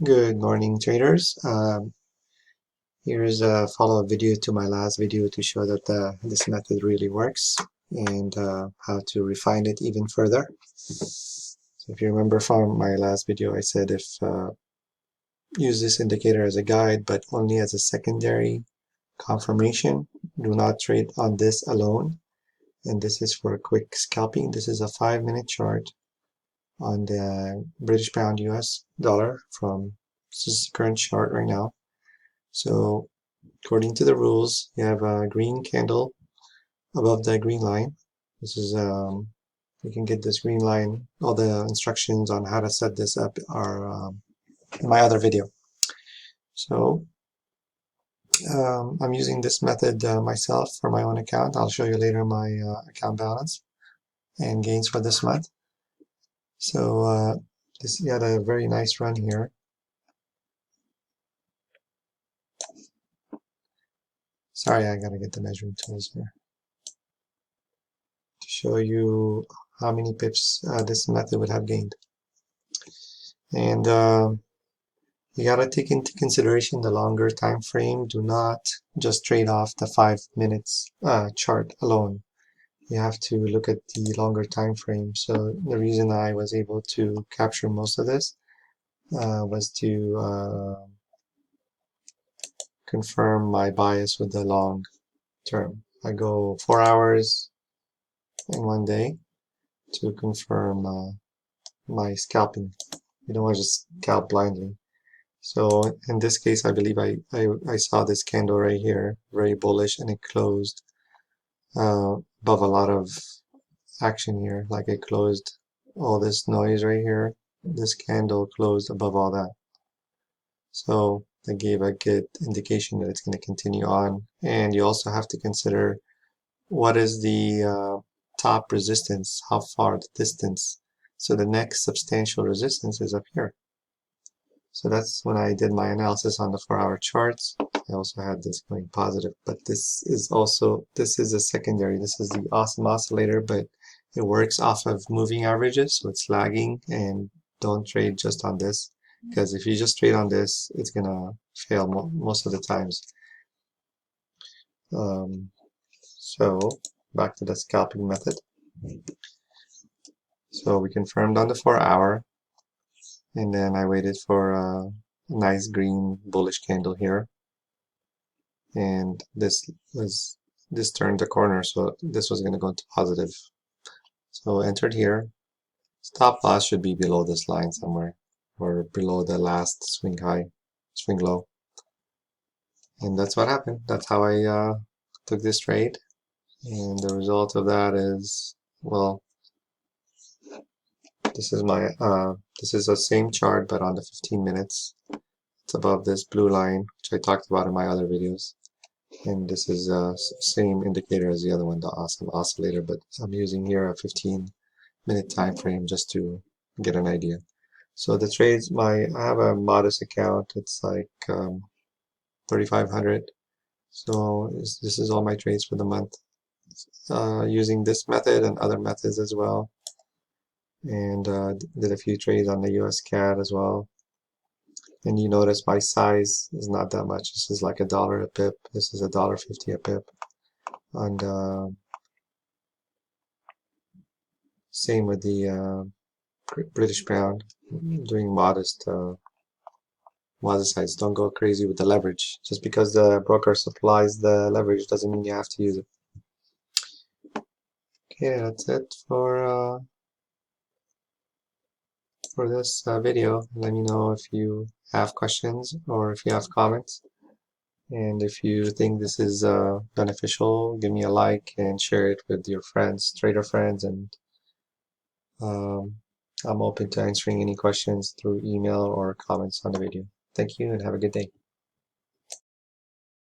Good morning, traders. Here's a follow-up video to my last video to show that this method really works and how to refine it even further. So if you remember from my last video, I said if use this indicator as a guide, but only as a secondary confirmation. Do not trade on this alone. And this is for quick scalping. This is a 5-minute chart on the British pound US dollar from this is the current chart right now. So according to the rules, you have a green candle above the green line. This is you can get this green line. All the instructions on how to set this up are in my other video. So I'm using this method myself for my own account. I'll show you later my account balance and gains for this month. So this had a very nice run here. Sorry, I gotta get the measuring tools here to show you how many pips this method would have gained. And you gotta take into consideration the longer time frame. Do not just trade off the 5 minutes chart alone. You have to look at the longer time frame. So the reason I was able to capture most of this was to confirm my bias with the long term. I go 4 hours in one day to confirm my scalping. You don't want to just scalp blindly. So in this case, I believe I saw this candle right here, very bullish, and it closed above a lot of action here. Like it closed all this noise right here. This candle closed above all that. So that gave a good indication that it's going to continue on. And you also have to consider what is the top resistance, how far the distance. So the next substantial resistance is up here. So that's when I did my analysis on the 4-hour charts. I also had this going positive, but this is a secondary. This is the awesome oscillator, but it works off of moving averages, so it's lagging, and don't trade just on this, because if you just trade on this, it's gonna fail most of the times. So back to the scalping method. So we confirmed on the 4-hour, and then I waited for a nice green bullish candle here, and this turned the corner, so this was going to go into positive. So entered here. Stop loss should be below this line somewhere, or below the last swing low, and that's what happened. That's how I took this trade, and the result of that is, well, this is my this is the same chart but on the 15 minutes. It's above this blue line, which I talked about in my other videos, and this is the same indicator as the other one, the awesome oscillator, but I'm using here a 15-minute time frame just to get an idea. So the trades, I have a modest account. It's like 3,500. So this is all my trades for the month, using this method and other methods as well. And did a few trades on the US CAD as well. And you notice my size is not that much. This is like $1 a pip. This is $1.50 a pip. And same with the British pound. Doing modest size. Don't go crazy with the leverage. Just because the broker supplies the leverage doesn't mean you have to use it. Okay, that's it for this video. Let me know if you have questions or if you have comments. And if you think this is beneficial, give me a like and share it with your friends, trader friends, and I'm open to answering any questions through email or comments on the video. Thank you and have a good day.